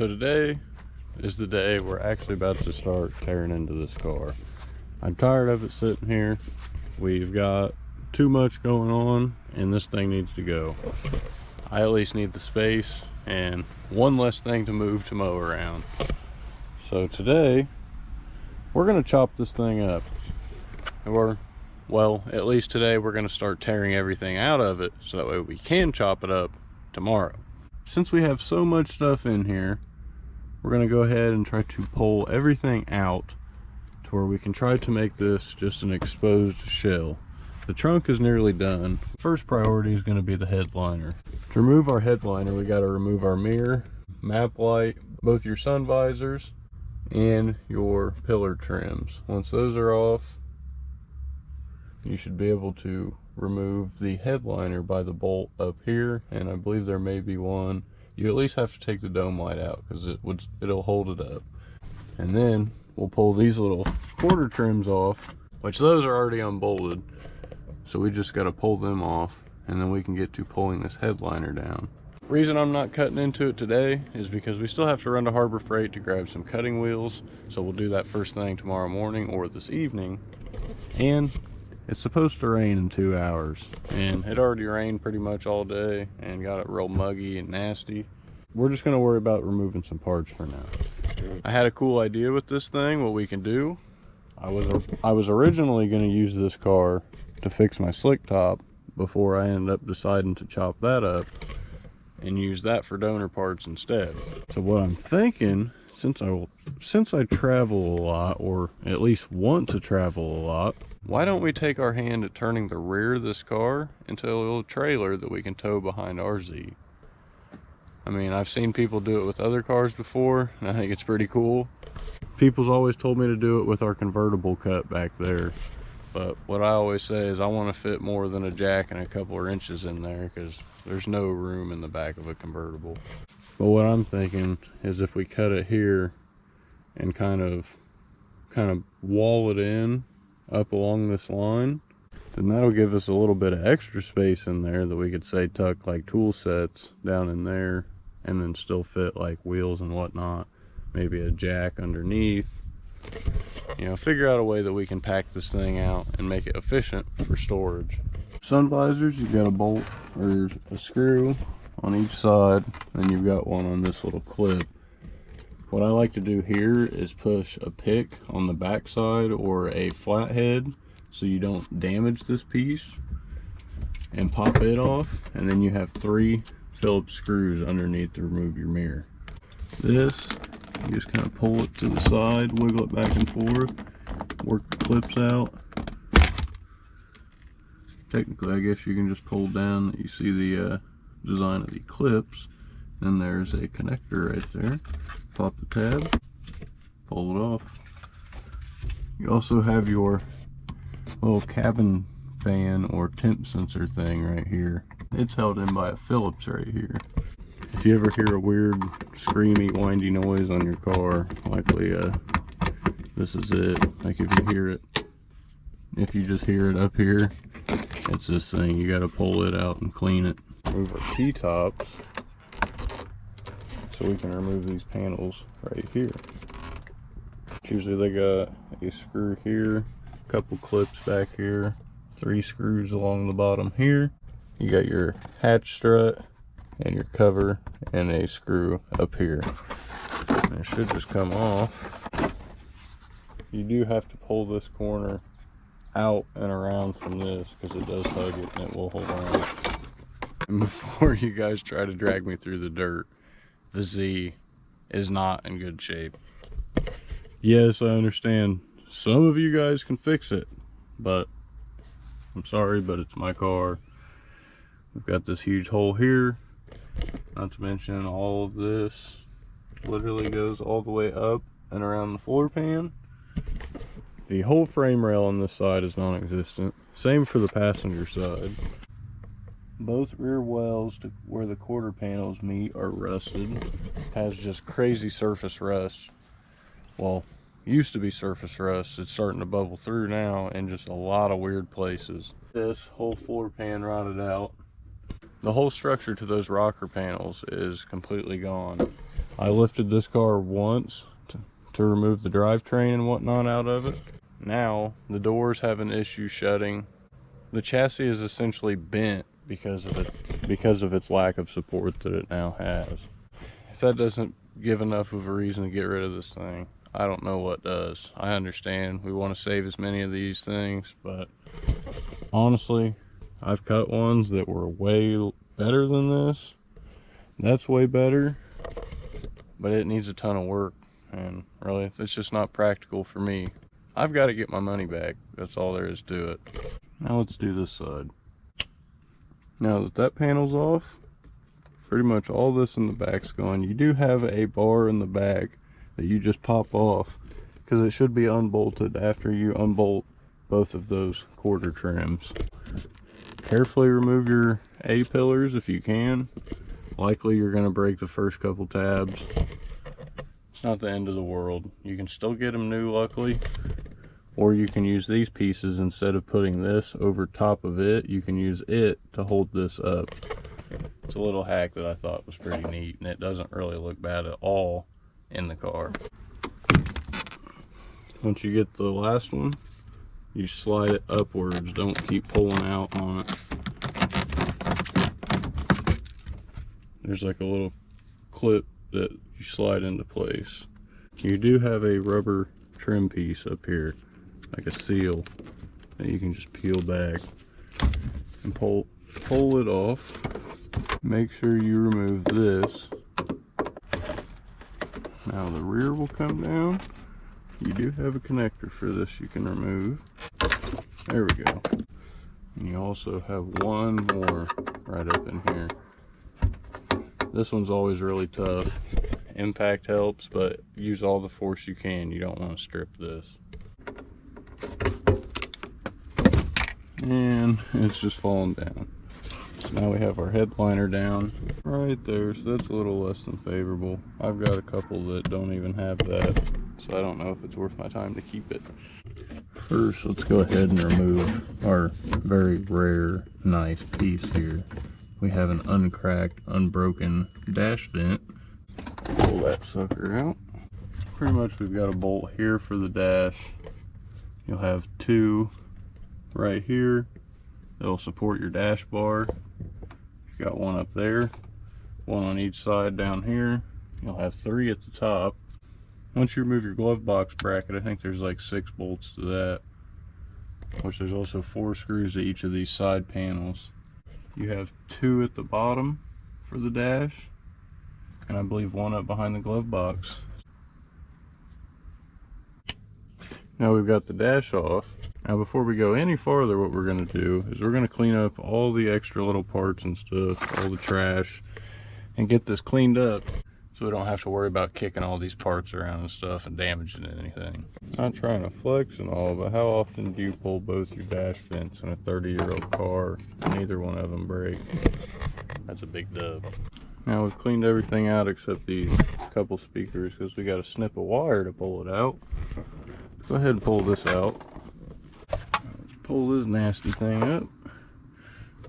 So today is the day we're actually about to start tearing into this car. I'm tired of it sitting here. We've got too much going on and this thing needs to go. I at least need the space and one less thing to move to mow around. So today we're gonna chop this thing up. Well, at least today we're gonna start tearing everything out of it so that way we can chop it up tomorrow. Since we have so much stuff in here, we're gonna go ahead and try to pull everything out to where we can try to make this just an exposed shell. The trunk is nearly done. First priority is gonna be the headliner. To remove our headliner, we gotta remove our mirror, map light, both your sun visors, and your pillar trims. Once those are off, you should be able to remove the headliner by the bolt up here, and I believe there may be one. You at least have to take the dome light out because it'll hold it up. And then we'll pull these little quarter trims off, which those are already unbolted, so we just got to pull them off, and then we can get to pulling this headliner down. Reason I'm not cutting into it today is because we still have to run to Harbor Freight to grab some cutting wheels, so we'll do that first thing tomorrow morning or this evening. And it's supposed to rain in 2 hours, and it already rained pretty much all day and got it real muggy and nasty. We're just going to worry about removing some parts for now. I had a cool idea with this thing, what we can do. I was originally going to use this car to fix my slick top before I ended up deciding to chop that up and use that for donor parts instead. So what I'm thinking, since I travel a lot, or at least want to travel a lot, why don't we take our hand at turning the rear of this car into a little trailer that we can tow behind our Z? I mean, I've seen people do it with other cars before, and I think it's pretty cool. People's always told me to do it with our convertible cut back there. But what I always say is I want to fit more than a jack and a couple of inches in there because there's no room in the back of a convertible. But what I'm thinking is if we cut it here and kind of wall it in up along this line, then that'll give us a little bit of extra space in there that we could say tuck like tool sets down in there and then still fit like wheels and whatnot, maybe a jack underneath. You know, figure out a way that we can pack this thing out and make it efficient for storage. Sun visors, you've got a bolt or a screw on each side, and you've got one on this little clip. What I like to do here is push a pick on the back side or a flathead so you don't damage this piece, and pop it off, and then you have 3 Phillips screws underneath to remove your mirror. This, you just kind of pull it to the side, wiggle it back and forth, work the clips out. Technically, I guess you can just pull down, you see the design of the clips, then there's a connector right there. Pop the tab, pull it off. You also have your little cabin fan or temp sensor thing right here. It's held in by a Phillips right here. If you ever hear a weird screamy windy noise on your car, likely this is it. Like if you hear it, if you just hear it up here, it's this thing. You got to pull it out and clean it. Move our T-tops so we can remove these panels right here. Usually they got a screw here, a couple clips back here, 3 screws along the bottom here. You got your hatch strut and your cover and a screw up here. And it should just come off. You do have to pull this corner out and around from this because it does hug it and it will hold on. And before you guys try to drag me through the dirt, the Z is not in good shape. Yes, I understand some of you guys can fix it, but I'm sorry, but it's my car. We've got this huge hole here, not to mention all of this literally goes all the way up and around the floor pan. The whole frame rail on this side is non-existent. Same for the passenger side. Both rear wells to where the quarter panels meet are rusted. Has just crazy surface rust. Well, used to be surface rust. It's starting to bubble through now in just a lot of weird places. This whole floor pan rotted out. The whole structure to those rocker panels is completely gone. I lifted this car once to remove the drivetrain and whatnot out of it. Now the doors have an issue shutting. The chassis is essentially bent because of its lack of support that it now has. If that doesn't give enough of a reason to get rid of this thing, I don't know what does. I understand we want to save as many of these things, but honestly, I've cut ones that were way better than this. That's way better, but it needs a ton of work, and really, it's just not practical for me. I've got to get my money back. That's all there is to it. Now let's do this side. Now that that panel's off, pretty much all this in the back's gone. You do have a bar in the back that you just pop off because it should be unbolted after you unbolt both of those quarter trims. Carefully remove your A-pillars if you can. Likely you're going to break the first couple tabs. It's not the end of the world. You can still get them new, luckily. Or you can use these pieces instead of putting this over top of it. You can use it to hold this up. It's a little hack that I thought was pretty neat, and it doesn't really look bad at all in the car. Once you get the last one, you slide it upwards. Don't keep pulling out on it. There's like a little clip that you slide into place. You do have a rubber trim piece up here, like a seal, that you can just peel back and pull it off. Make sure you remove this. Now the rear will come down. You do have a connector for this you can remove. There we go. And you also have one more right up in here. This one's always really tough. Impact helps, but use all the force you can. You don't want to strip this. And it's just falling down. So now we have our headliner down right there, so that's a little less than favorable. I've got a couple that don't even have that, so I don't know if it's worth my time to keep it. First, let's go ahead and remove our very rare, nice piece here. We have an uncracked, unbroken dash vent. Pull that sucker out. Pretty much we've got a bolt here for the dash. You'll have two right here that'll support your dash bar. You've got one up there, one on each side down here. You'll have three at the top. Once you remove your glove box bracket, I think there's like 6 bolts to that, which there's also 4 screws to each of these side panels. You have 2 at the bottom for the dash, and I believe 1 up behind the glove box. Now we've got the dash off. Now before we go any farther, what we're going to do is we're going to clean up all the extra little parts and stuff, all the trash, and get this cleaned up so we don't have to worry about kicking all these parts around and stuff and damaging anything. Not trying to flex and all, but how often do you pull both your dash vents in a 30-year-old car and neither one of them break? That's a big dub. Now we've cleaned everything out except these couple speakers because we got a snip of wire to pull it out. Go ahead and pull this out. Let's pull this nasty thing up.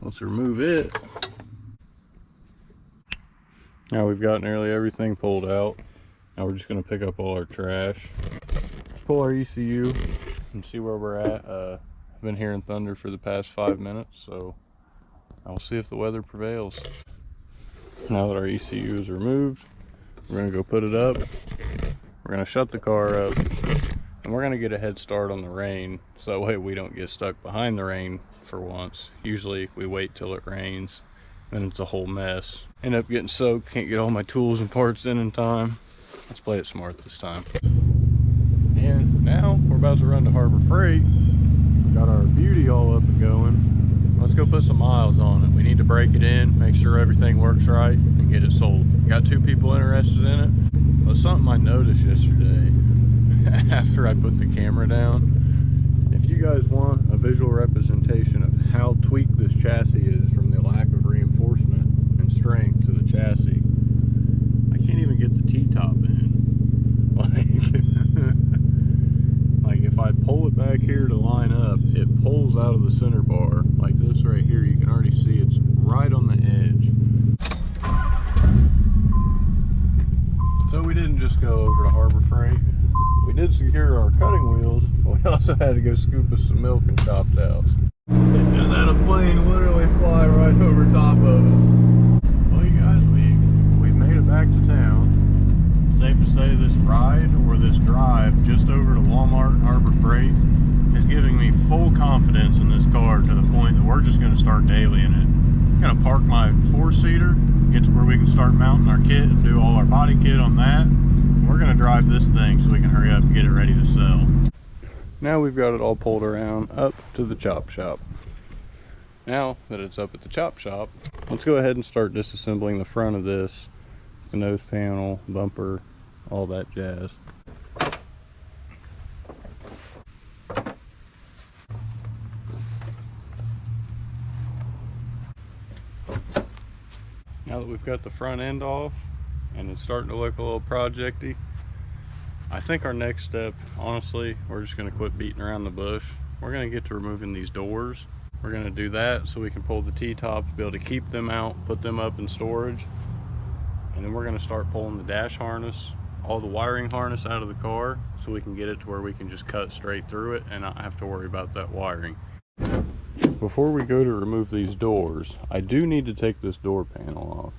Let's remove it. Now we've got nearly everything pulled out. Now we're just going to pick up all our trash. Let's pull our ECU and see where we're at. I've been hearing thunder for the past 5 minutes, so I'll see if the weather prevails. Now that our ECU is removed, we're going to go put it up. We're going to shut the car up, and we're going to get a head start on the rain, so that way we don't get stuck behind the rain for once. Usually we wait till it rains, then it's a whole mess. End up getting soaked, can't get all my tools and parts in time. Let's play it smart this time. And now we're about to run to Harbor Freight. We got our beauty all up and going. Let's go put some miles on it. We need to break it in, make sure everything works right, and get it sold. Got 2 people interested in it. But something I noticed yesterday after I put the camera down, if you guys want a visual representation of how tweaked this chassis is from the lack of reinforcement and strength to the chassis, I can't even get the T-top in. Like if I pull it back here to line up, it pulls out of the center bar like this right here. You can already see it's right on the edge. So we didn't just go over to Harbor Freight. We did secure our cutting wheels, but we also had to go scoop us some milk and chopped out. It just had a plane literally fly right over top of us. Well, you guys, we've made it back to town. Safe to say this ride, or this drive, just over to Walmart and Harbor Freight is giving me full confidence in this car to the point that we're just going to start daily in it. I'm going to park my 4-seater, get to where we can start mounting our kit and do all our body kit on that. We're going to drive this thing so we can hurry up and get it ready to sell. Now we've got it all pulled around up to the chop shop. Now that it's up at the chop shop, let's go ahead and start disassembling the front of this, the nose panel, bumper, all that jazz. Now that we've got the front end off and it's starting to look a little projecty, I think our next step, honestly, we're just going to quit beating around the bush. We're going to get to removing these doors. We're going to do that so we can pull the T-tops, be able to keep them out, put them up in storage. And then we're going to start pulling the dash harness, all the wiring harness out of the car, so we can get it to where we can just cut straight through it and not have to worry about that wiring. Before we go to remove these doors, I do need to take this door panel off.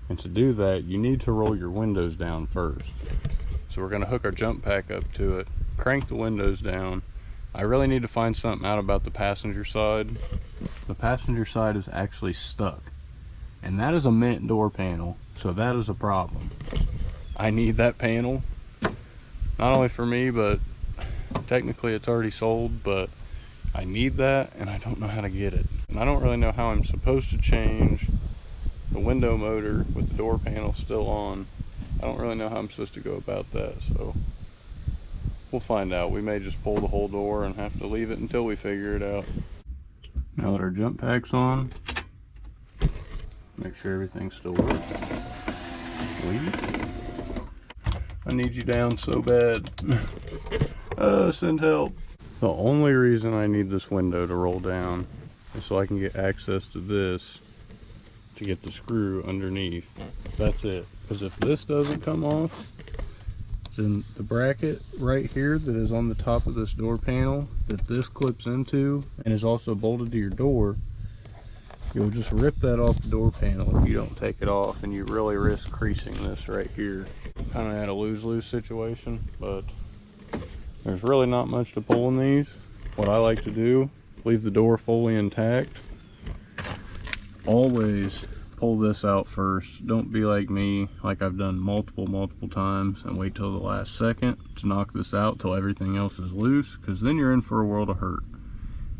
And to do that, you need to roll your windows down first. So we're going to hook our jump pack up to it, crank the windows down. I really need to find something out about the passenger side. The passenger side is actually stuck, and that is a mint door panel, so that is a problem. I need that panel, not only for me, but technically it's already sold, but I need that and I don't know how to get it. And I don't really know how I'm supposed to change the window motor with the door panel still on. I don't really know how I'm supposed to go about that, so we'll find out. We may just pull the whole door and have to leave it until we figure it out. Now that our jump pack's on, make sure everything's still working. Sweet. I need you down so bad. Send help. The only reason I need this window to roll down is so I can get access to this to get the screw underneath. That's it. Because if this doesn't come off, then the bracket right here that is on the top of this door panel that this clips into and is also bolted to your door, you'll just rip that off the door panel if you don't take it off, and you really risk creasing this right here. Kind of had a lose-lose situation, but there's really not much to pull in these. What I like to do, leave the door fully intact. Always pull this out first. Don't be like me, like I've done multiple times, and wait till the last second to knock this out till everything else is loose, because then you're in for a world of hurt.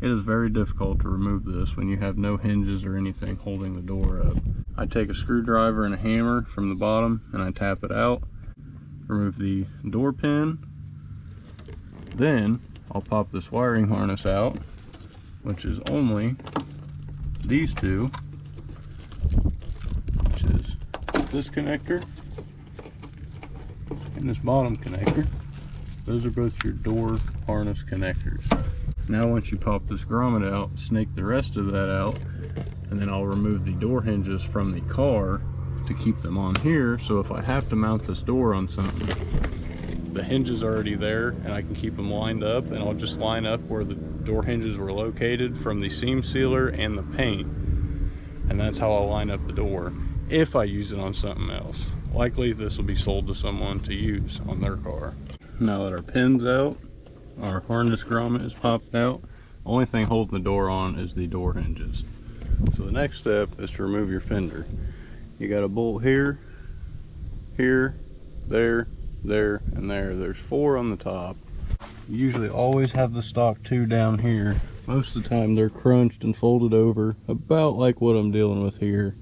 It is very difficult to remove this when you have no hinges or anything holding the door up. I take a screwdriver and a hammer from the bottom and I tap it out, remove the door pin, then I'll pop this wiring harness out, which is only these two, which is this connector and this bottom connector. Those are both your door harness connectors. Now once you pop this grommet out, snake the rest of that out, and then I'll remove the door hinges from the car to keep them on here, so if I have to mount this door on something, the hinges are already there and I can keep them lined up, and I'll just line up where the door hinges were located from the seam sealer and the paint, and that's how I'll line up the door if I use it on something else. Likely this will be sold to someone to use on their car. Now that our pin's out, our harness grommet is popped out, only thing holding the door on is the door hinges. So the next step is to remove your fender. You got a bolt here, here, there, there, and there. There's 4 on the top. You usually always have the stock 2 down here. Most of the time they're crunched and folded over about like what I'm dealing with here.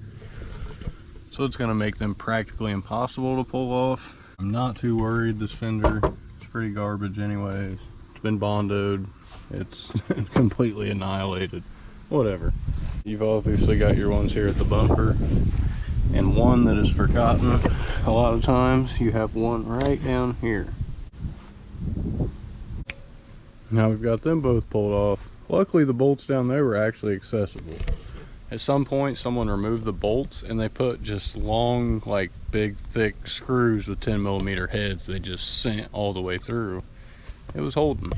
So it's going to make them practically impossible to pull off. I'm not too worried. This fender is pretty garbage anyways. It's been bondoed. It's completely annihilated. Whatever. You've obviously got your ones here at the bumper, and one that is forgotten a lot of times. You have one right down here. Now we've got them both pulled off. Luckily the bolts down there were actually accessible. At some point, someone removed the bolts and they put just long, like big, thick screws with 10mm heads. They just sent all the way through. It was holding.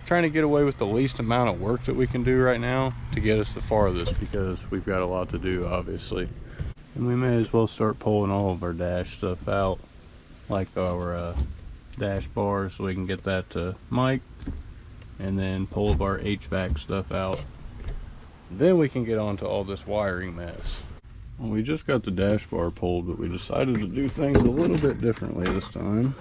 Trying to get away with the least amount of work that we can do right now to get us the farthest, because we've got a lot to do, obviously. And we may as well start pulling all of our dash stuff out, like our dash bar, so we can get that to Mike, and then pull of our HVAC stuff out. Then we can get on to all this wiring mess. Well, we just got the dash bar pulled, but we decided to do things a little bit differently this time.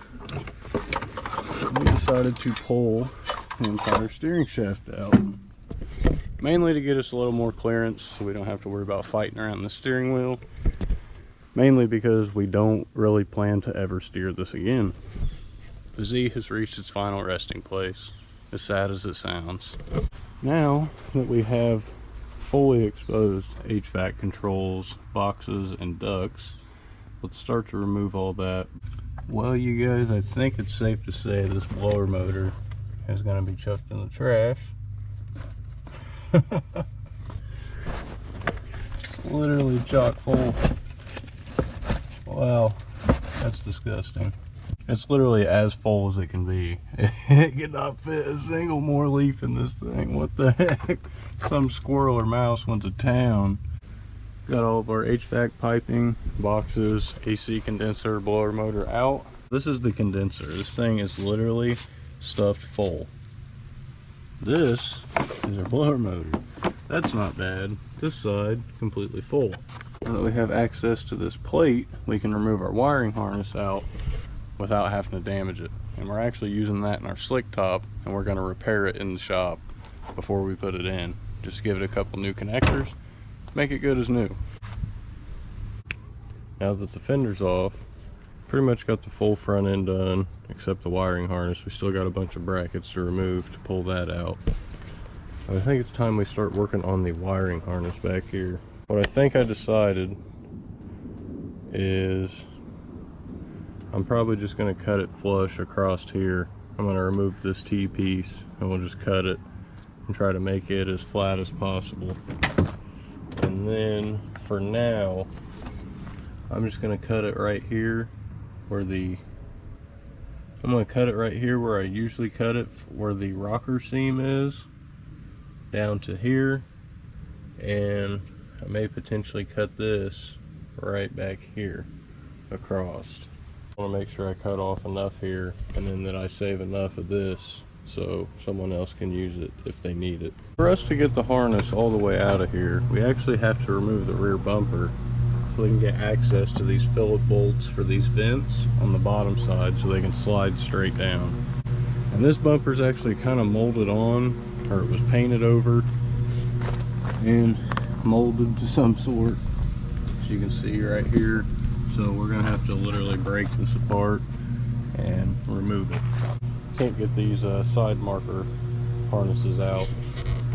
We decided to pull the entire steering shaft out, mainly to get us a little more clearance so we don't have to worry about fighting around the steering wheel, mainly because we don't really plan to ever steer this again. The Z has reached its final resting place, as sad as it sounds. Now that we have fully exposed HVAC controls, boxes, and ducts, let's start to remove all that. Well, you guys, I think it's safe to say this blower motor is going to be chucked in the trash. It's literally chock full. Wow, that's disgusting. It's literally as full as it can be. It cannot fit a single more leaf in this thing. What the heck? Some squirrel or mouse went to town. Got all of our HVAC piping, boxes, AC condenser, blower motor out. This is the condenser. This thing is literally stuffed full. This is our blower motor. That's not bad. This side completely full. Now that we have access to this plate, we can remove our wiring harness out without having to damage it. And we're actually using that in our slick top, and we're going to repair it in the shop before we put it in. Just give it a couple new connectors, make it good as new. Now that the fender's off, pretty much got the full front end done, except the wiring harness. We still got a bunch of brackets to remove to pull that out. I think it's time we start working on the wiring harness back here. What I think I decided is I'm probably just going to cut it flush across here. I'm going to remove this T-piece and we'll just cut it and try to make it as flat as possible. And then for now, I'm just going to cut it right here where I'm going to cut it right here where I usually cut it, where the rocker seam is, down to here, and I may potentially cut this right back here across. I want to make sure I cut off enough here, and then that I save enough of this so someone else can use it if they need it. For us to get the harness all the way out of here, we actually have to remove the rear bumper so we can get access to these fillet bolts for these vents on the bottom side so they can slide straight down. And this bumper is actually kind of molded on, or it was painted over and molded to some sort, as you can see right here. So we're gonna have to literally break this apart and remove it. Can't get these side marker harnesses out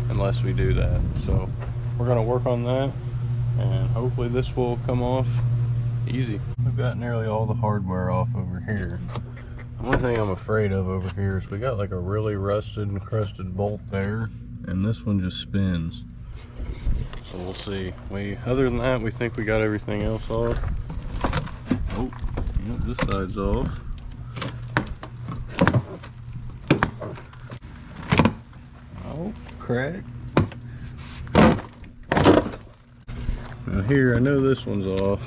unless we do that. So we're gonna work on that, and hopefully this will come off easy. We've got nearly all the hardware off over here. The only thing I'm afraid of over here is we got like a really rusted and crusted bolt there, and this one just spins. So we'll see. Other than that, we think we got everything else off. Oh, yep, this side's off. Oh, crack. Now here, I know this one's off.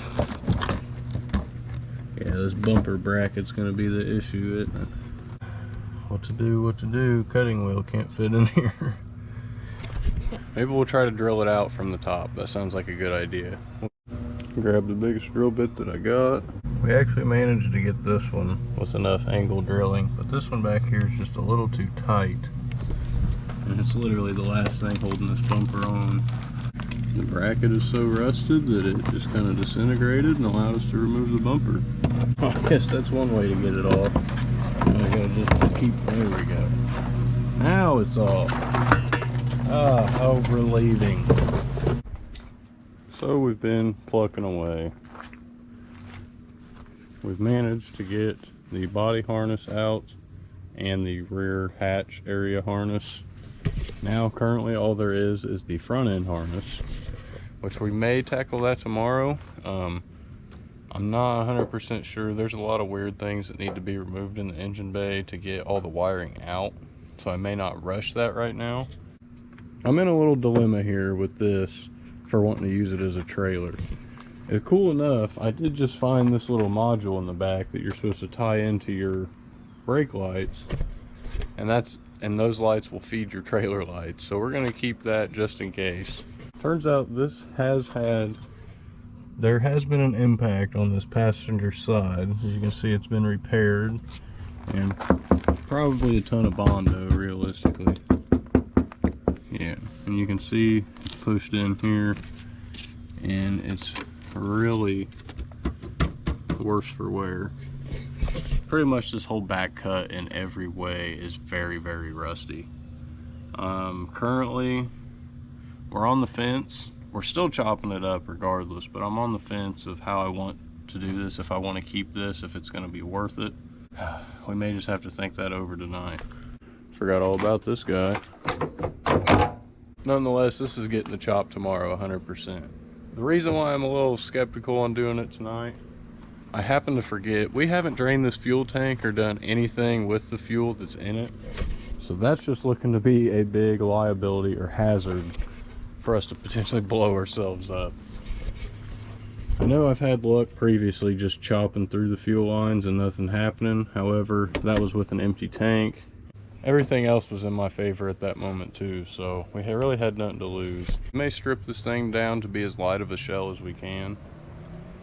Yeah, this bumper bracket's gonna be the issue, isn't it? What to do? Cutting wheel can't fit in here. Maybe we'll try to drill it out from the top. That sounds like a good idea. Grab the biggest drill bit that I got. We actually managed to get this one with enough angle drilling, but this one back here is just a little too tight. And it's literally the last thing holding this bumper on. The bracket is so rusted that it just kind of disintegrated and allowed us to remove the bumper. I guess that's one way to get it off. I'm gonna just keep, there we go. Now it's off. Ah, how relieving. So we've been plucking away. We've managed to get the body harness out and the rear hatch area harness. Now currently all there is the front end harness, which we may tackle that tomorrow. I'm not 100% sure. There's a lot of weird things that need to be removed in the engine bay to get all the wiring out, so I may not rush that right now. I'm in a little dilemma here with this for wanting to use it as a trailer. It's cool enough. I did just find this little module in the back that you're supposed to tie into your brake lights, and those lights will feed your trailer lights, so we're going to keep that just in case. Turns out there has been an impact on this passenger side. As you can see, it's been repaired, and probably a ton of Bondo realistically. Yeah, and you can see it's pushed in here, and it's really worse for wear. Pretty much this whole back cut in every way is very, very rusty. Currently, we're on the fence. We're still chopping it up regardless, but I'm on the fence of how I want to do this, if I want to keep this, if it's going to be worth it. We may just have to think that over tonight. Forgot all about this guy. Nonetheless, this is getting the chop tomorrow 100%. The reason why I'm a little skeptical on doing it tonight, I happen to forget, we haven't drained this fuel tank or done anything with the fuel that's in it. So that's just looking to be a big liability or hazard for us to potentially blow ourselves up. I know I've had luck previously just chopping through the fuel lines and nothing happening. However, that was with an empty tank. Everything else was in my favor at that moment too, so we really had nothing to lose. We may strip this thing down to be as light of a shell as we can,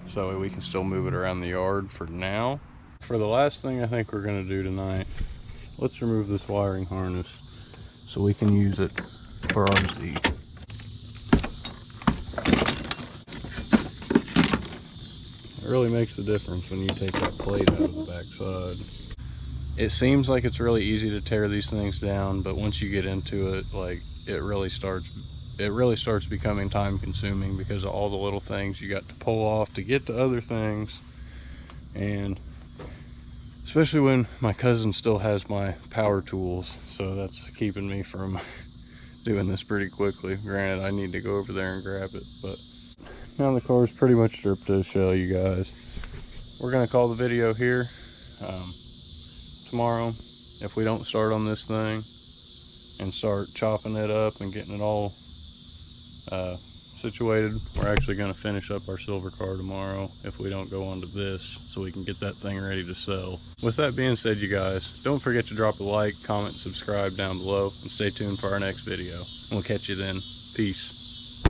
so that way we can still move it around the yard for now. For the last thing I think we're going to do tonight, let's remove this wiring harness so we can use it for RZ. It really makes a difference when you take that plate out of the back side. It seems like it's really easy to tear these things down, but once you get into it, like, it really starts becoming time consuming because of all the little things you got to pull off to get to other things. And especially when my cousin still has my power tools, so that's keeping me from doing this pretty quickly. Granted, I need to go over there and grab it, but now the car's pretty much stripped to a shell, you guys. We're gonna call the video here. Tomorrow, if we don't start on this thing and start chopping it up and getting it all situated, we're actually going to finish up our silver car tomorrow if we don't go onto this, so we can get that thing ready to sell. With that being said, you guys, don't forget to drop a like, comment, subscribe down below, and stay tuned for our next video. We'll catch you then. Peace.